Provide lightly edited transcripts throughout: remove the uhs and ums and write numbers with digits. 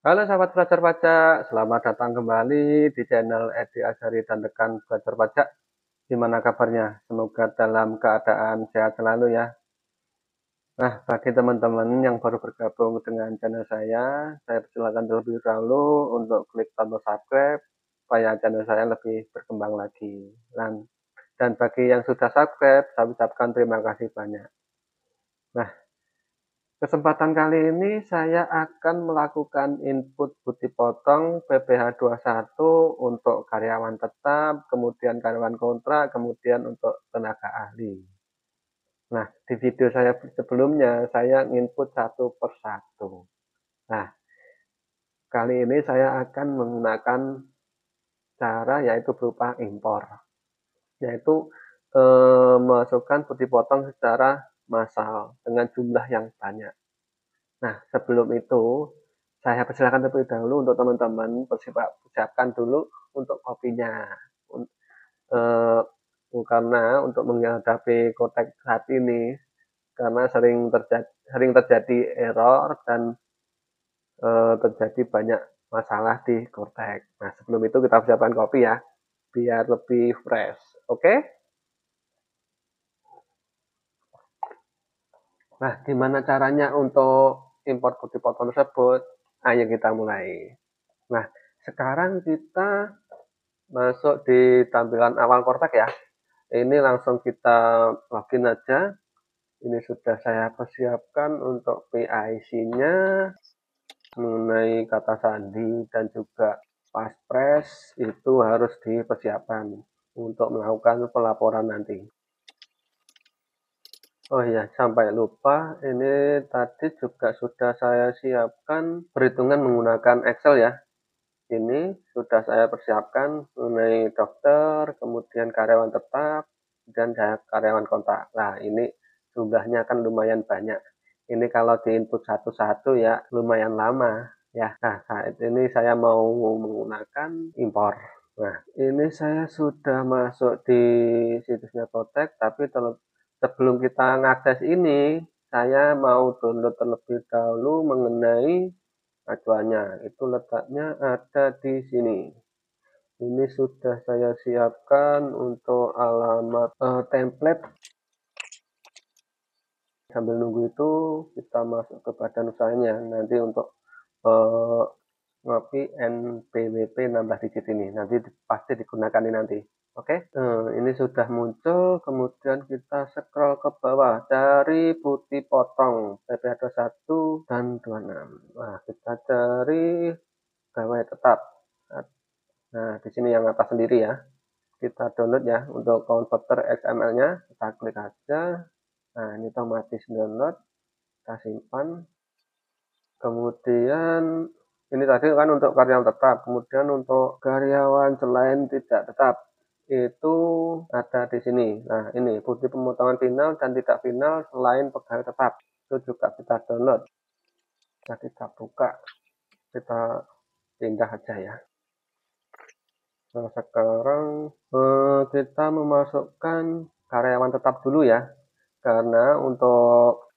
Halo sahabat belajar pajak, selamat datang kembali di channel Edi Azhari dan rekan belajar pajak. Gimana kabarnya? Semoga dalam keadaan sehat selalu ya. Nah, bagi teman-teman yang baru bergabung dengan channel saya persilakan terlebih dahulu untuk klik tombol subscribe supaya channel saya lebih berkembang lagi. Dan bagi yang sudah subscribe, saya ucapkan terima kasih banyak. Nah, kesempatan kali ini saya akan melakukan input bukti potong PPh 21 untuk karyawan tetap, kemudian karyawan kontrak, kemudian untuk tenaga ahli. Nah, di video saya sebelumnya saya input satu per satu. Nah, kali ini saya akan menggunakan cara yaitu berupa impor, yaitu memasukkan bukti potong secara massal dengan jumlah yang banyak. Nah, sebelum itu, saya persilakan terlebih dahulu untuk teman-teman persiapkan dulu untuk kopinya. Eh, karena untuk menghadapi kotek saat ini, karena sering terjadi error dan terjadi banyak masalah di kotek. Nah, sebelum itu kita persiapkan kopi ya, biar lebih fresh. Oke? Nah, gimana caranya untuk import putih potong tersebut? Ayo kita mulai. Nah, sekarang kita masuk di tampilan awal kotak ya. Ini langsung kita login aja. Ini sudah saya persiapkan untuk PIC-nya mengenai kata sandi dan juga passphrase itu harus dipersiapkan untuk melakukan pelaporan nanti. Oh iya, sampai lupa, ini tadi juga sudah saya siapkan perhitungan menggunakan Excel ya. Ini sudah saya persiapkan mengenai dokter, kemudian karyawan tetap, dan karyawan kontrak. Nah, ini jumlahnya kan lumayan banyak. Ini kalau di input satu-satu ya lumayan lama ya. Nah, saat ini saya mau menggunakan impor. Nah, ini saya sudah masuk di situsnya Kotek, tapi sebelum kita mengakses ini, saya mau download terlebih dahulu mengenai acuannya. Itu letaknya ada di sini. Ini sudah saya siapkan untuk alamat template. Sambil nunggu itu kita masuk ke badan usahanya. Nanti untuk ngopi NPWP nambah digit ini. Nanti pasti digunakan ini nanti. Oke, ini sudah muncul, kemudian kita scroll ke bawah, cari putih potong PPh 21 dan 26. Nah, kita cari pegawai tetap. Nah, di sini yang atas sendiri ya. Kita download ya untuk converter XML-nya, kita klik aja. Nah, ini otomatis download, kita simpan. Kemudian ini tadi kan untuk karyawan tetap, kemudian untuk karyawan selain tidak tetap itu ada di sini. Nah, ini bukti pemotongan final dan tidak final selain pegawai tetap. Itu juga kita download. Nah, kita buka, kita pindah aja ya. Nah, sekarang kita memasukkan karyawan tetap dulu ya. Karena untuk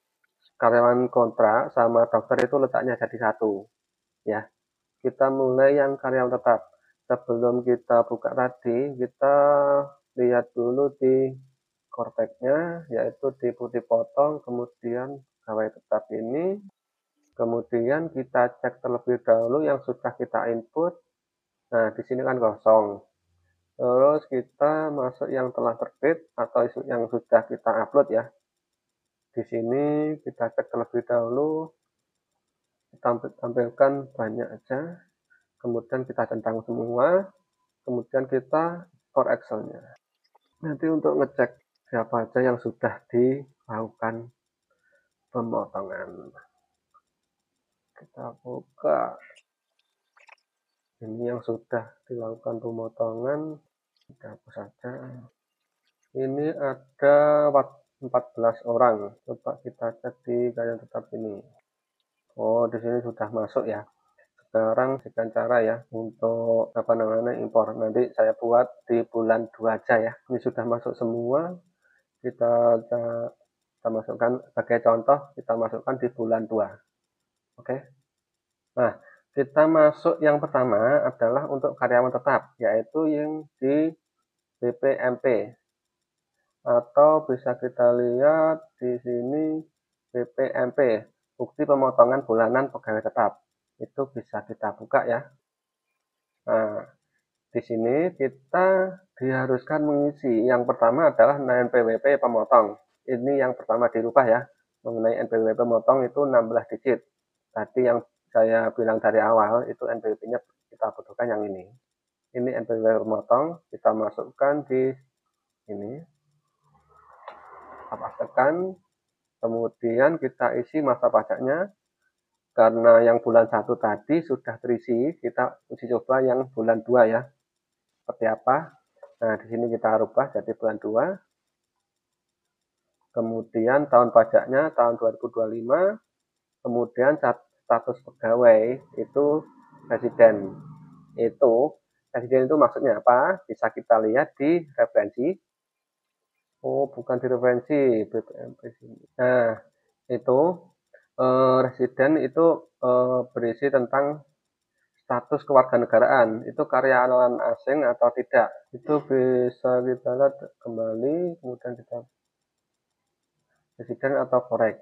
karyawan kontrak sama dokter itu letaknya jadi satu. Ya, kita mulai yang karyawan tetap. Sebelum kita buka tadi, kita lihat dulu di korteknya, yaitu di putih potong, kemudian pegawai tetap ini. Kemudian kita cek terlebih dahulu yang sudah kita input. Nah, di sini kan kosong. Terus kita masuk yang telah terbit atau yang sudah kita upload ya. Di sini kita cek terlebih dahulu, kita tampilkan banyak aja, kemudian kita centang semua, kemudian kita for Excel-nya. Nanti untuk ngecek siapa aja yang sudah dilakukan pemotongan. Kita buka. Ini yang sudah dilakukan pemotongan, kita hapus saja. Ini ada 14 orang. Coba kita cek di karyawan tetap ini. Oh, di sini sudah masuk ya. Sekarang sekian cara ya untuk impor. Nanti saya buat di bulan 2 aja ya. Ini sudah masuk semua. Kita masukkan sebagai contoh, kita masukkan di bulan 2. Oke. Nah, Kita masuk yang pertama adalah untuk karyawan tetap, yaitu yang di BPMP, atau bisa kita lihat di sini BPMP, bukti pemotongan bulanan pegawai tetap. Itu bisa kita buka ya. Nah, di sini kita diharuskan mengisi. Yang pertama adalah NPWP pemotong. Ini yang pertama dirubah ya. Mengenai NPWP pemotong itu 16 digit. Tadi yang saya bilang dari awal itu NPWP-nya kita butuhkan yang ini. Ini NPWP pemotong, kita masukkan di ini. Pastikan, kemudian kita isi masa pajaknya. Karena yang bulan 1 tadi sudah terisi, kita uji coba yang bulan 2 ya. Seperti apa? Nah, di sini kita rubah jadi bulan 2. Kemudian tahun pajaknya tahun 2025. Kemudian status pegawai itu residen. Residen itu maksudnya apa? Bisa kita lihat di referensi. Oh, bukan di referensi BPMP sini. Nah, itu residen itu berisi tentang status kewarganegaraan, itu karyawan asing atau tidak. Itu bisa kita lihat kembali, kemudian kita residen atau forex.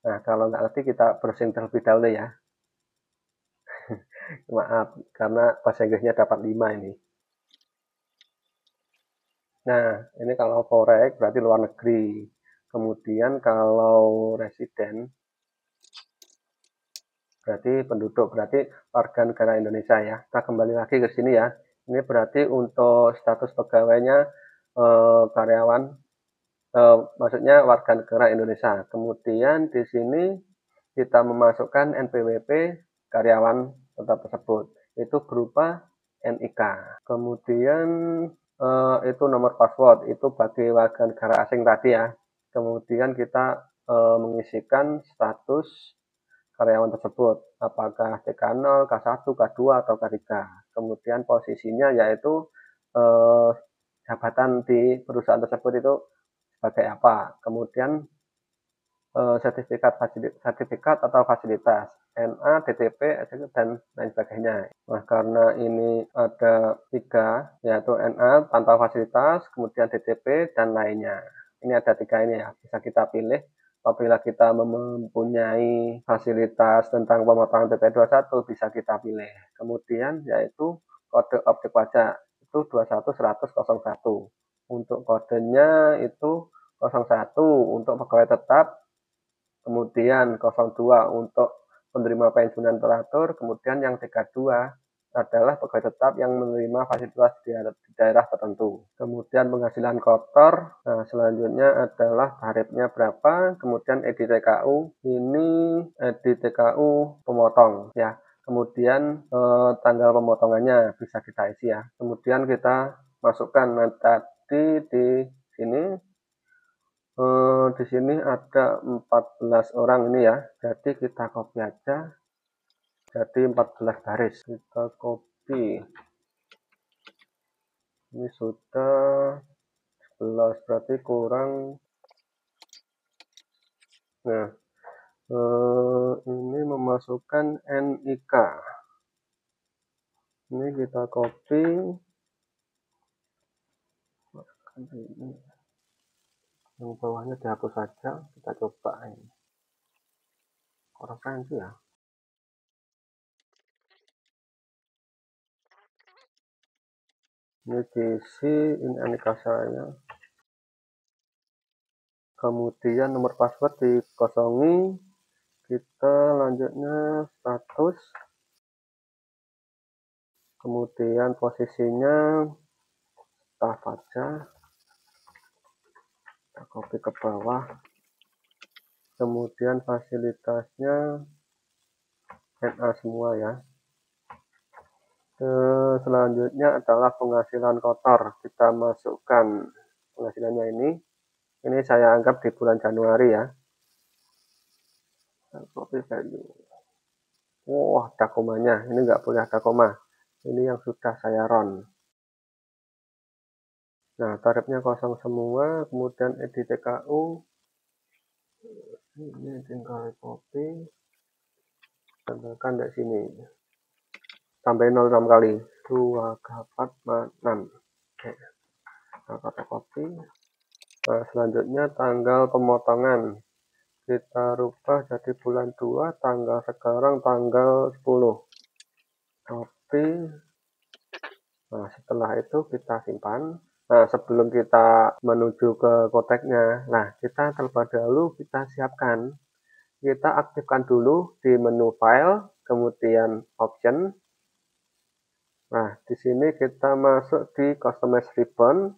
Nah, kalau nggak ngerti kita browsing terlebih dahulu ya. Maaf, karena bahasa Inggrisnya dapat 5 ini. Nah, ini kalau forex berarti luar negeri. Kemudian kalau residen berarti penduduk, berarti warga negara Indonesia ya. Kita kembali lagi ke sini ya. Ini berarti untuk status pegawainya karyawan, maksudnya warga negara Indonesia. Kemudian di sini kita memasukkan NPWP karyawan tetap tersebut. Itu berupa NIK. Kemudian itu nomor password, itu bagi warga negara asing tadi ya. Kemudian kita mengisikan status karyawan tersebut, apakah K0, K1, K2, atau K3. Kemudian posisinya yaitu jabatan di perusahaan tersebut itu sebagai apa. Kemudian sertifikat atau fasilitas, NA, DTP, dan lain sebagainya. Nah, karena ini ada 3, yaitu NA tanpa fasilitas, kemudian DTP, dan lainnya. Ini ada 3 ini ya, bisa kita pilih. Apabila kita mempunyai fasilitas tentang pemotongan PP 21 bisa kita pilih. Kemudian yaitu kode objek pajak itu 21.100.01. Untuk kodenya itu 01 untuk pegawai tetap, kemudian 02 untuk penerima pensiunan teratur, kemudian yang 32 adalah pegawai tetap yang menerima fasilitas di daerah tertentu. Kemudian penghasilan kotor, nah selanjutnya adalah tarifnya berapa, kemudian EDTKU, ini EDTKU pemotong ya. Kemudian tanggal pemotongannya bisa kita isi ya. Kemudian kita masukkan, nah tadi di sini di sini ada 14 orang ini ya, jadi kita copy aja. Jadi 14 baris, kita copy. Ini sudah 11, berarti kurang. Nah, ini memasukkan NIK. Ini kita copy. Yang bawahnya dihapus saja, kita coba ini. Referensi ya. Ini diisi, ini NIK saya. Kemudian nomor password dikosongi. Kita lanjutnya status. Kemudian posisinya staf aja. Kita copy ke bawah. Kemudian fasilitasnya NA semua ya. Selanjutnya adalah penghasilan kotor. Kita masukkan penghasilannya ini. Ini saya anggap di bulan Januari ya. Copy value. Wah, ada komanya. Ini nggak boleh ada koma. Ini yang sudah saya run. Nah, tarifnya kosong semua. Kemudian EDTKU. Ini tinggal copy. Tambahkan dari sini sampai 06 kali 2 4 6. Oke, kita copy. Nah, selanjutnya tanggal pemotongan kita rubah jadi bulan 2, tanggal sekarang tanggal 10. Copy. Nah, setelah itu kita simpan. Nah, sebelum kita menuju ke koteknya, nah kita terlebih dahulu kita siapkan, kita aktifkan dulu di menu file, kemudian option. Nah, di sini kita masuk di customize ribbon.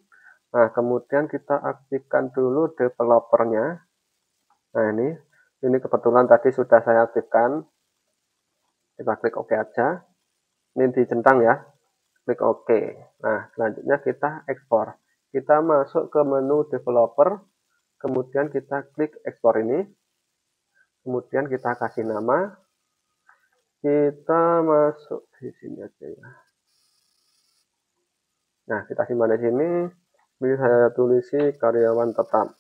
Nah, kemudian kita aktifkan dulu developernya. Nah, ini kebetulan tadi sudah saya aktifkan. Kita klik OK aja. Ini dicentang ya. Klik OK. Nah, selanjutnya kita ekspor. Kita masuk ke menu developer, kemudian kita klik ekspor ini. Kemudian kita kasih nama. Kita masuk di sini aja ya. Nah, kita simpan di sini. Ini saya tulisi karyawan tetap.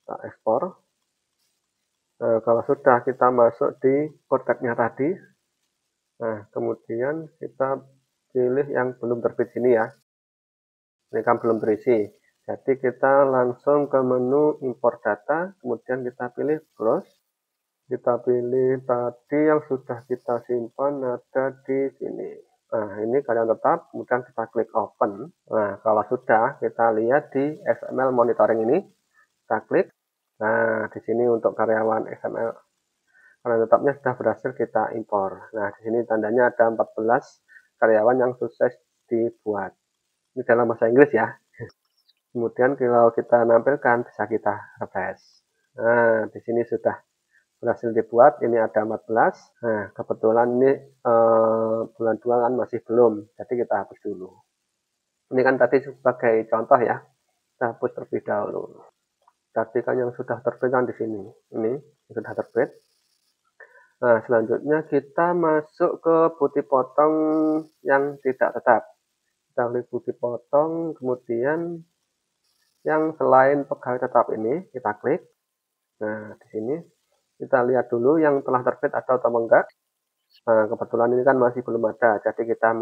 Kita ekspor. Nah, kalau sudah kita masuk di kotaknya tadi, nah kemudian kita pilih yang belum terbit sini ya. Ini kan belum terisi. Jadi kita langsung ke menu import data, kemudian kita pilih browse. Kita pilih tadi yang sudah kita simpan ada di sini. Nah, ini karyawan tetap, kemudian kita klik open. Nah, kalau sudah kita lihat di XML monitoring ini, kita klik. Nah, di sini untuk karyawan XML karyawan tetapnya sudah berhasil kita impor. Nah, di sini tandanya ada 14 karyawan yang sukses dibuat. Ini dalam bahasa Inggris ya. Kemudian kalau kita nampilkan bisa kita refresh. Nah, di sini sudah berhasil dibuat. Ini ada 14. Nah, kebetulan ini bulan 2 kan masih belum. Jadi kita hapus dulu. Ini kan tadi sebagai contoh ya. Kita hapus terlebih dahulu. Tadi kan yang sudah terbit kan di sini. Ini sudah terbit. Nah, selanjutnya kita masuk ke bukti potong yang tidak tetap. Kita klik bukti potong, kemudian yang selain pegawai tetap ini kita klik. Nah, di sini kita lihat dulu yang telah terbit atau enggak. Nah, kebetulan ini kan masih belum ada, jadi kita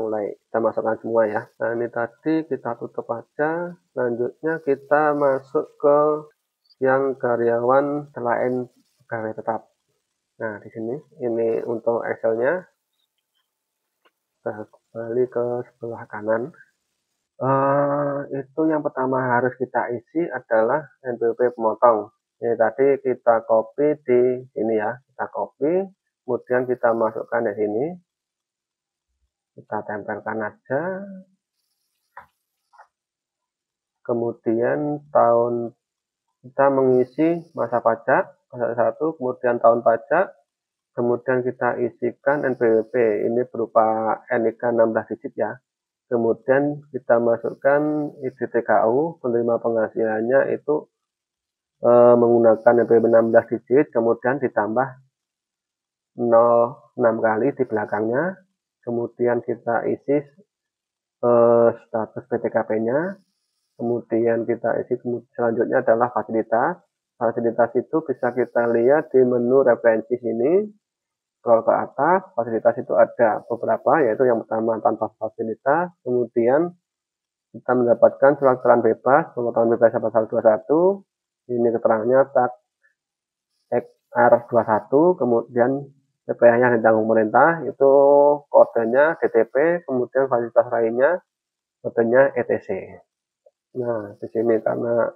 masukkan semua ya. Nah, ini tadi kita tutup aja. Selanjutnya kita masuk ke yang karyawan selain pegawai tetap. Nah, di sini ini untuk Excel-nya. Kita kembali ke sebelah kanan. Itu yang pertama harus kita isi adalah NPWP pemotong. Ini tadi kita copy di sini ya. Kita copy, kemudian kita masukkan di sini. Kita tempelkan aja. Kemudian kita mengisi masa pajak, masa 1, kemudian tahun pajak, kemudian kita isikan NPWP. Ini berupa NIK 16 digit ya. Kemudian kita masukkan IDTKU, penerima penghasilannya itu menggunakan NPWP 16 digit, kemudian ditambah 06 kali di belakangnya. Kemudian kita isi status PTKP-nya. Kemudian kita isi selanjutnya adalah fasilitas. Fasilitas itu bisa kita lihat di menu referensi sini. Scroll ke atas, fasilitas itu ada beberapa, yaitu yang pertama tanpa fasilitas, kemudian kita mendapatkan surat keterangan bebas, pemotongan bebas pasal 21, ini keterangannya tag XR21, kemudian PPh-nya ditanggung pemerintah, itu kodenya DTP, kemudian fasilitas lainnya kodenya ETC. Nah, di sini karena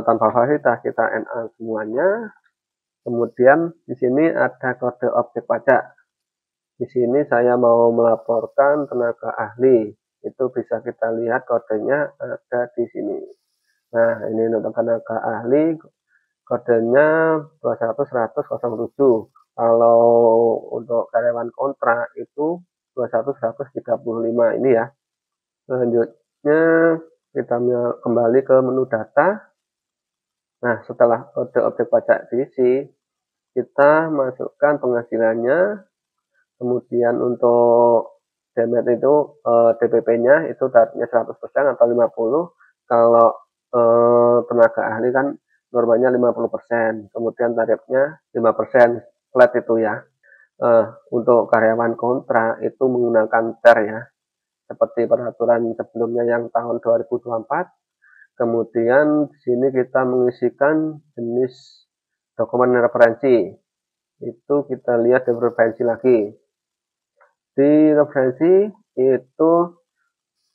tanpa fasilitas kita NA semuanya. Kemudian di sini ada kode objek pajak. Di sini saya mau melaporkan tenaga ahli. Itu bisa kita lihat kodenya ada di sini. Nah, ini untuk tenaga ahli kodenya 200-100-07. Kalau untuk karyawan kontrak itu 200-135 ini ya. Selanjutnya kita kembali ke menu data. Nah, setelah kode objek pajak diisi, kita masukkan penghasilannya, kemudian untuk demet itu DPP-nya itu tarifnya 100% atau 50%. Kalau tenaga ahli kan normalnya 50%, kemudian tarifnya 5% flat itu ya. Untuk karyawan kontrak itu menggunakan TER ya, seperti peraturan sebelumnya yang tahun 2024. Kemudian di sini kita mengisikan jenis dokumen referensi. Itu kita lihat di referensi lagi. Di referensi itu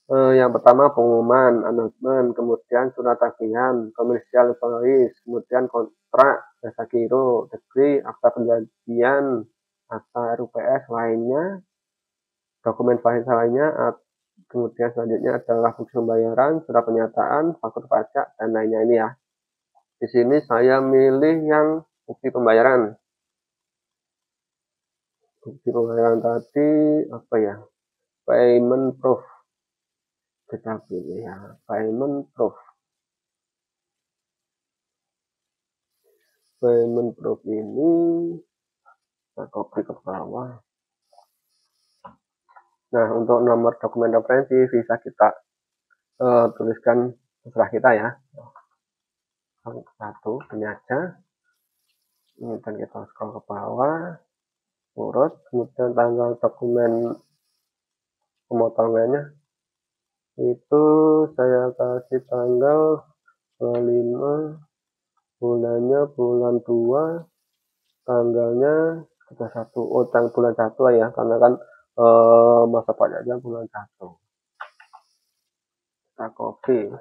yang pertama pengumuman, announcement, kemudian surat tagihan, komersial invoice, kemudian kontrak, jasa giro, degree, akta perjanjian, akta RUPS lainnya, dokumen valid lainnya, kemudian selanjutnya adalah bukti pembayaran, surat pernyataan, faktur pajak, dan lainnya ini ya. Di sini saya milih yang bukti pembayaran. Bukti pembayaran tadi apa ya? Payment proof. Kita pilih ya, payment proof. Payment proof ini kita copy ke bawah. Nah, untuk nomor dokumen referensi bisa kita tuliskan terserah kita ya. Satu ini aja. Kemudian kita scroll ke bawah, urut, kemudian tanggal dokumen pemotongannya itu saya kasih tanggal 25, bulannya bulan 2, tanggalnya 31. Oh, tanggal bulan 1 ya, karena kan masa pajaknya bulan 1. Kita copy.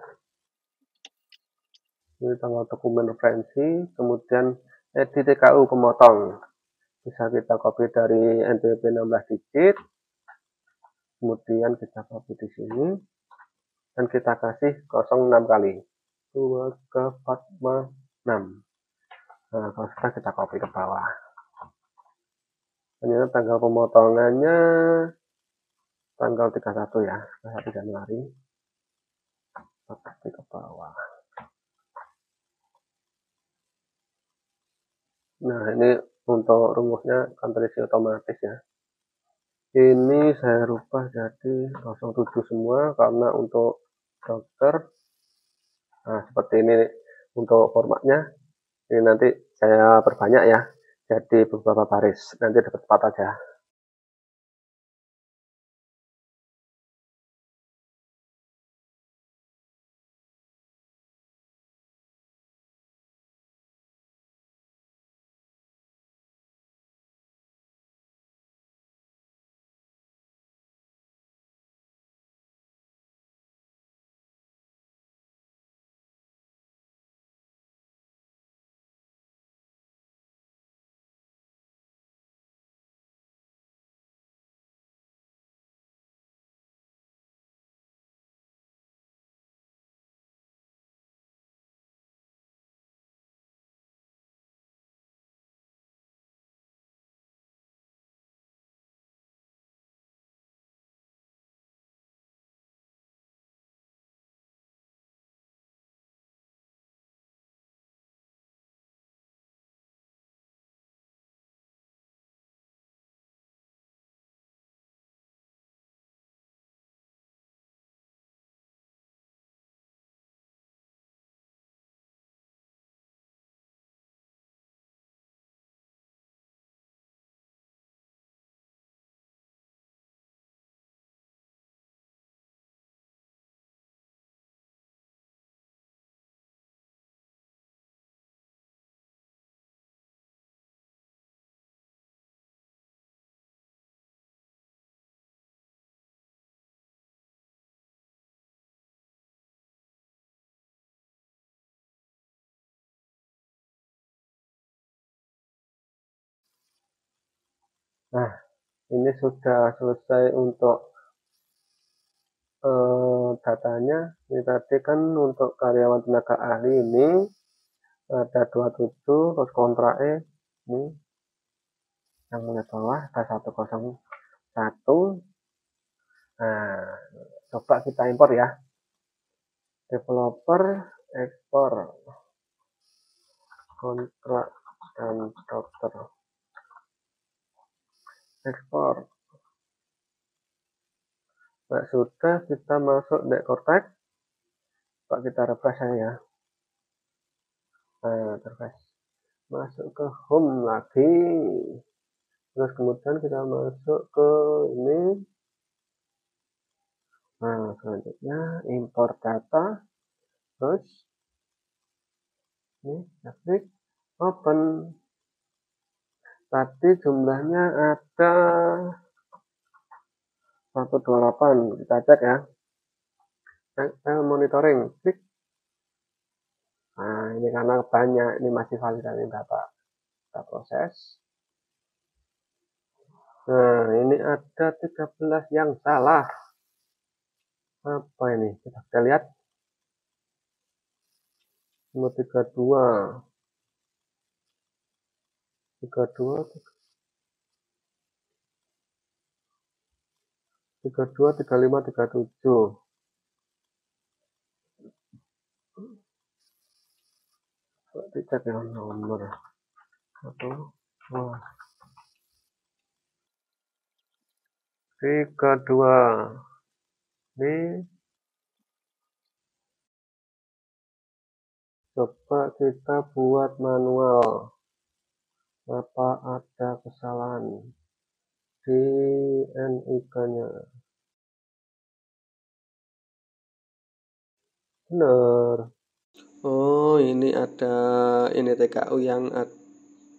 Ini tanggal dokumen referensi, kemudian edit TKU pemotong. Bisa kita copy dari NPWP 16 digit. Kemudian kita copy di sini dan kita kasih 06 kali. 2 ke 4, 6. Nah, kalau sudah kita copy ke bawah. Ternyata tanggal pemotongannya tanggal 31 ya, 1 Januari. Copy ke bawah. Nah, ini untuk rumusnya kan terisi otomatis ya. Ini saya rubah jadi 07 semua karena untuk dokter. Nah, seperti ini untuk formatnya. Ini nanti saya perbanyak ya, jadi beberapa baris, nanti dapat 4 aja. Nah, ini sudah selesai untuk datanya. Ini tadi kan untuk karyawan tenaga ahli ini ada 27, terus kontraknya ini yang mulai bawah ada 101. Nah, coba kita impor ya. Developer, ekspor, kontrak, dan dokter. Ekspor. Nah, sudah kita masuk di kontrak. Coba kita refresh ya. Nah, terus masuk ke home lagi. Terus kemudian kita masuk ke ini. Nah, selanjutnya import data. Terus ini klik open. Tadi jumlahnya ada 128. Kita cek ya. Monitoring. Klik. Nah, ini karena banyak, ini masih validasi data. Kita proses. Nah, ini ada 13 yang salah. Apa ini? Kita lihat. Nomor 32. 32, 32, 35, 37. Dicek ya nomor 1, 2, 32. Ini coba kita buat manual. Apa ada kesalahan di NIK-nya? Benar. Oh, ini ada ini TKU yang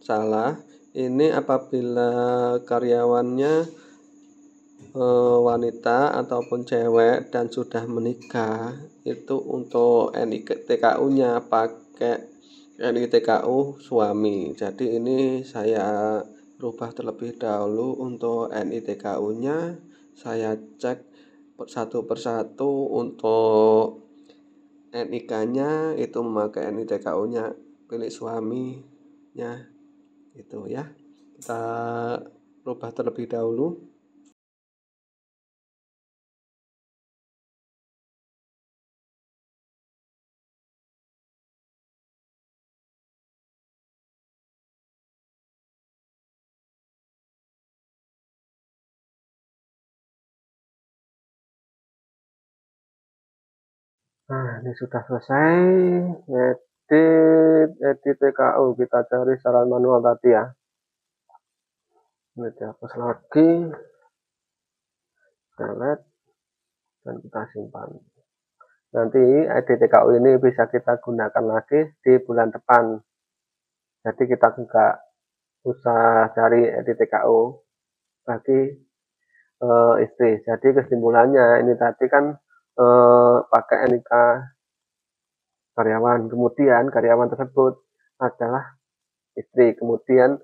salah. Ini apabila karyawannya wanita ataupun cewek dan sudah menikah, itu untuk NIK TKU-nya pakai NIK TKU suami. Jadi ini saya rubah terlebih dahulu untuk NIK TKU-nya. Saya cek satu persatu. Untuk NIK-nya itu memakai NIK TKU-nya pilih suaminya, itu ya. Kita rubah terlebih dahulu. Nah, ini sudah selesai. Edit TKU. Kita cari secara manual tadi ya. Ini dihapus lagi. Delete. Dan kita simpan. Nanti edit TKU ini bisa kita gunakan lagi di bulan depan. Jadi kita nggak usah cari edit TKU bagi istri. Jadi kesimpulannya ini tadi kan pakai NIK karyawan, kemudian karyawan tersebut adalah istri, kemudian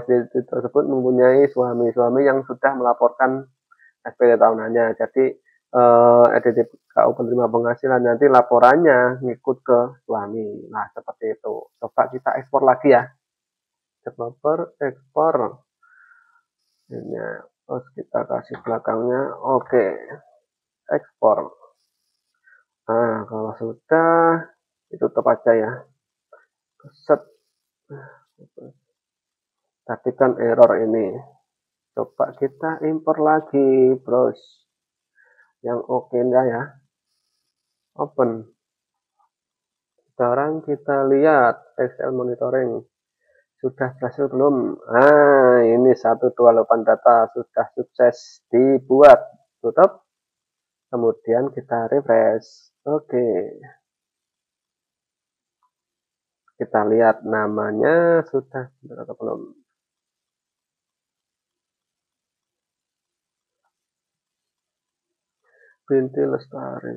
istri tersebut mempunyai suami yang sudah melaporkan SPT tahunannya. Jadi EDTKU penerima penghasilan nanti laporannya ngikut ke suami. Nah, seperti itu. Coba kita ekspor lagi ya. Developer ekspor. Ini terus kita kasih belakangnya. Oke. Ekspor. Nah, kalau sudah ditutup aja ya. Set. Tadi kan error ini. Coba kita impor lagi, bros. Yang oke enggak ya? Open. Sekarang kita lihat Excel monitoring. Sudah berhasil belum? Nah, ini 128 data sudah sukses dibuat. Tutup. Kemudian kita refresh. Oke. Kita lihat namanya sudah benar atau belum. Binti Lestari.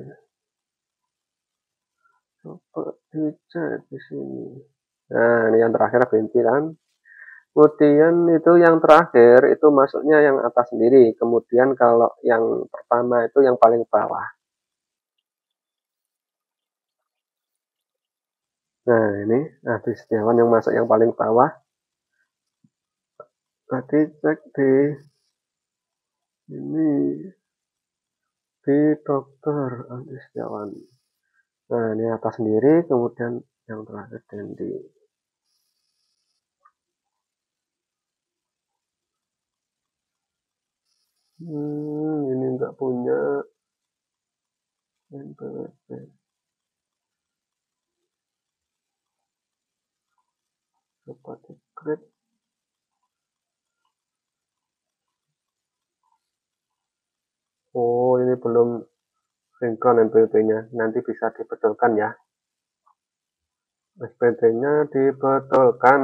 Coba dicek di sini. Nah, ini yang terakhir Binti kan. Kemudian itu yang terakhir itu masuknya yang atas sendiri. Kemudian kalau yang pertama itu yang paling bawah. Nah, ini Adi Setiawan yang masuk yang paling bawah. Tadi cek di ini di dokter Adi Setiawan. Nah, ini atas sendiri, kemudian yang terakhir Dendi. Ini enggak punya NPWP. Klik. Oh, ini belum sinkron NPWP-nya, nanti bisa dibetulkan ya. SPT-nya dibetulkan.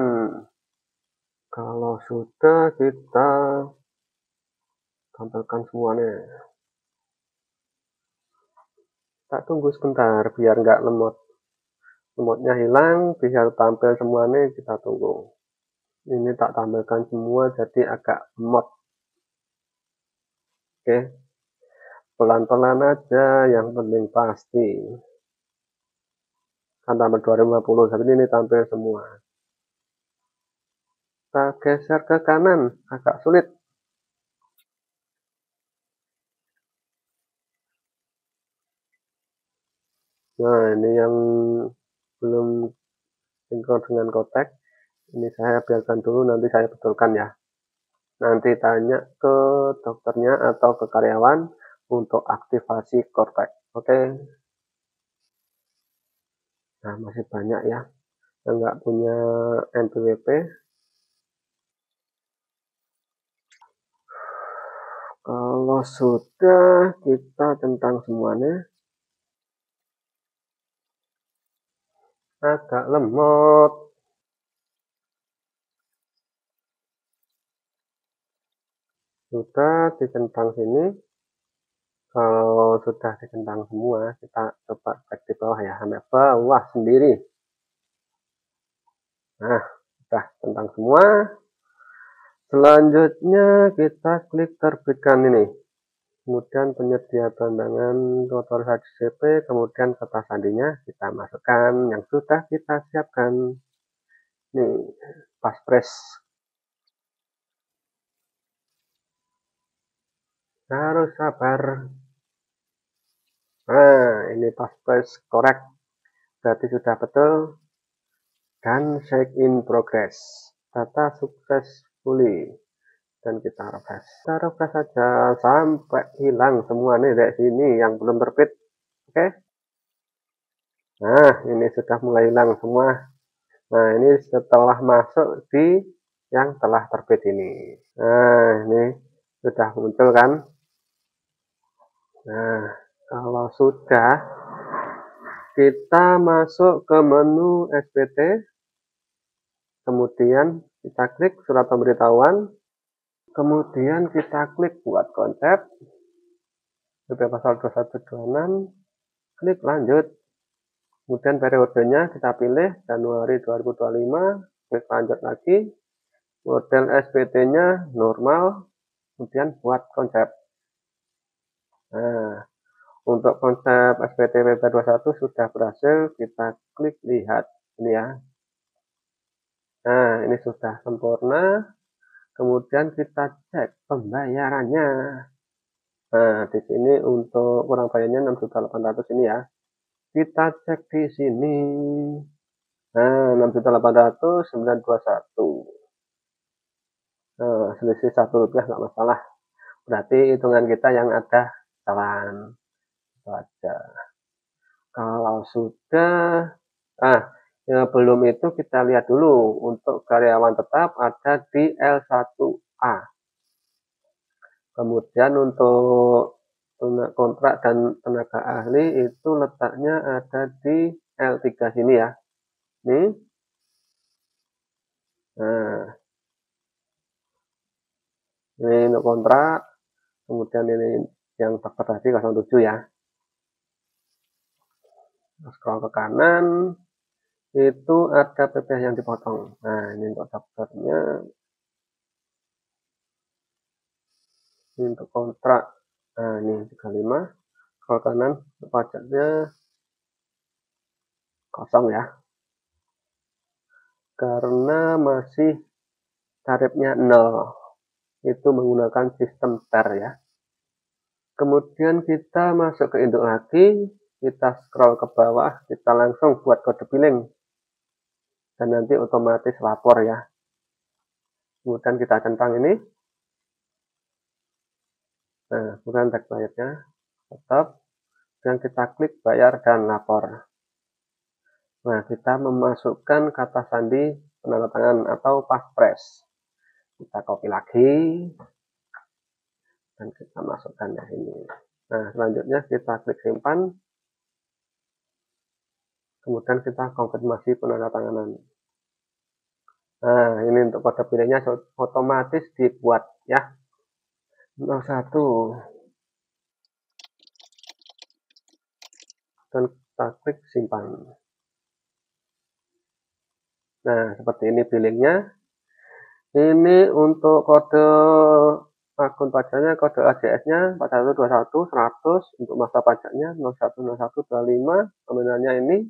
Kalau sudah, kita tampilkan semuanya. Kita tunggu sebentar biar nggak lemot. Lemotnya hilang, bisa tampil semuanya, kita tunggu. Ini tak tampilkan semua jadi agak lemot. Oke, pelan-pelan aja, yang penting pasti. Kan tampil 2050, tapi ini tampil semua. Kita geser ke kanan, agak sulit. Nah, ini yang belum sinkron dengan kotek. Ini saya biarkan dulu, nanti saya betulkan ya. Nanti tanya ke dokternya atau ke karyawan untuk aktivasi kotek. Oke. Nah, masih banyak ya yang nggak punya NPWP. Kalau sudah, kita centang semuanya. Agak lemot. Sudah dicentang sini. Kalau sudah dicentang semua, kita coba cek di bawah ya, sampai bawah sendiri. Nah, sudah centang semua. Selanjutnya kita klik terbitkan ini. Kemudian penyedia bandangan otorisasi CP, kemudian kata sandinya kita masukkan yang sudah kita siapkan. Nih, paspres. Harus sabar. Nah, ini paspres correct. Berarti sudah betul. Dan check in progress. Data successfully. Dan kita refresh. Kita refresh saja sampai hilang semua nih dari sini yang belum terbit. Oke. Nah, ini sudah mulai hilang semua. Nah, ini setelah masuk di yang telah terbit ini. Nah, ini sudah muncul kan? Nah, kalau sudah, kita masuk ke menu SPT. Kemudian kita klik surat pemberitahuan. Kemudian kita klik buat konsep. PP pasal 2126. Klik lanjut. Kemudian periodenya kita pilih Januari 2025. Klik lanjut lagi. Model SPT-nya normal. Kemudian buat konsep. Nah, untuk konsep SPT PP21 sudah berhasil. Kita klik lihat. Ini ya. Nah, ini sudah sempurna. Kemudian kita cek pembayarannya. Nah, di sini untuk kurang bayarnya 6.800 ini ya. Kita cek di sini. Nah, 6.800.921. Nah, selisih Rp1 nggak masalah. Berarti hitungan kita yang ada kesalahan. Itu aja. Kalau sudah, yang belum itu kita lihat dulu. Untuk karyawan tetap ada di L1A. Kemudian untuk kontrak dan tenaga ahli itu letaknya ada di L3 sini ya. Nih. Nah, ini untuk kontrak. Kemudian ini yang daftar tadi 07 ya. Scroll ke kanan. Itu ada PPh yang dipotong. Nah, ini untuk daftarnya. Ini untuk kontrak. Nah, ini 35. Scroll kanan, pajaknya kosong ya. Karena masih tarifnya 0. Itu menggunakan sistem TER ya. Kemudian kita masuk ke induk lagi, kita scroll ke bawah, kita langsung buat kode billing. Dan nanti otomatis lapor ya. Kemudian kita centang ini. Nah, kemudian tag bayarnya tetap. Dan kita klik bayar dan lapor. Nah, kita memasukkan kata sandi penandatangan atau paspres. Kita copy lagi dan kita masukkan di sini. Nah, selanjutnya kita klik simpan. Kemudian kita konfirmasi penandatanganan. Nah, ini untuk kode pilihnya otomatis dibuat ya. 01. Dan kita klik simpan. Nah, seperti ini billingnya. Ini untuk kode akun pajaknya, kode AJS-nya 4121 100, untuk masa pajaknya 010125, nominalnya ini,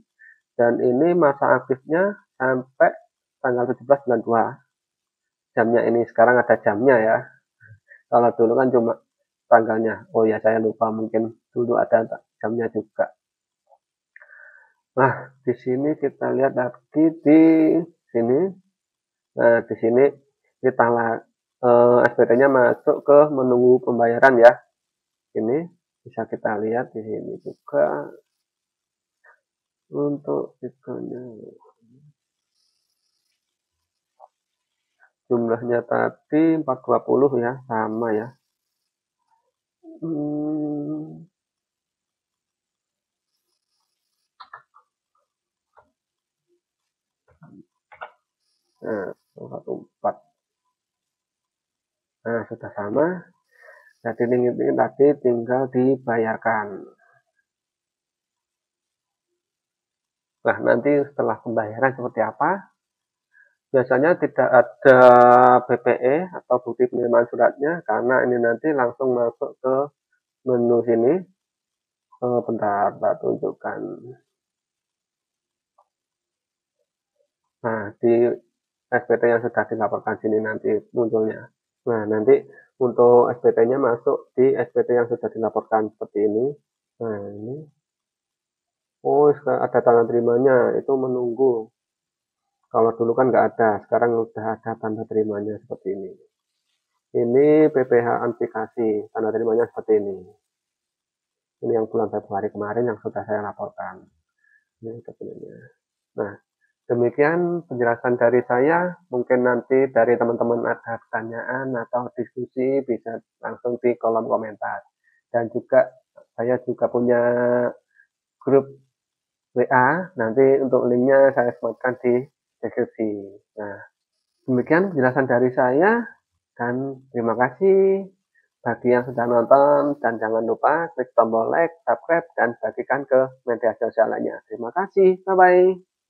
dan ini masa aktifnya sampai tanggal 17 bulan 2. Jamnya ini sekarang ada jamnya ya. Kalau dulu kan cuma tanggalnya. Oh ya, saya lupa, mungkin dulu ada jamnya juga. Nah, di sini kita lihat lagi di sini. Nah, di sini kita SPT-nya masuk ke menunggu pembayaran ya. Ini bisa kita lihat di sini juga untuk ikonya. Jumlahnya tadi 420 ya, sama ya. Nah, 14. Nah, sudah sama. Jadi ini tadi tinggal dibayarkan. Nah, nanti setelah pembayaran seperti apa? Biasanya tidak ada BPE atau bukti penerimaan suratnya, karena ini nanti langsung masuk ke menu sini. Bentar, tak tunjukkan. Nah, di SPT yang sudah dilaporkan sini nanti munculnya. Nah, nanti untuk SPT-nya masuk di SPT yang sudah dilaporkan seperti ini. Nah, ini. Oh, ada tanda terimanya, itu menunggu. Kalau dulu kan nggak ada, sekarang udah ada tanda terimanya seperti ini. Ini PPh aplikasi, tanda terimanya seperti ini. Ini yang bulan Februari kemarin yang sudah saya laporkan. Ini kepilihnya. Nah, demikian penjelasan dari saya. Mungkin nanti dari teman-teman ada pertanyaan atau diskusi bisa langsung di kolom komentar. Dan juga saya juga punya grup WA. Nanti untuk linknya saya sematkan di deskripsi. Nah, demikian penjelasan dari saya. Dan terima kasih bagi yang sudah nonton. Dan jangan lupa klik tombol like, subscribe, dan bagikan ke media sosial lainnya. Terima kasih. Bye-bye.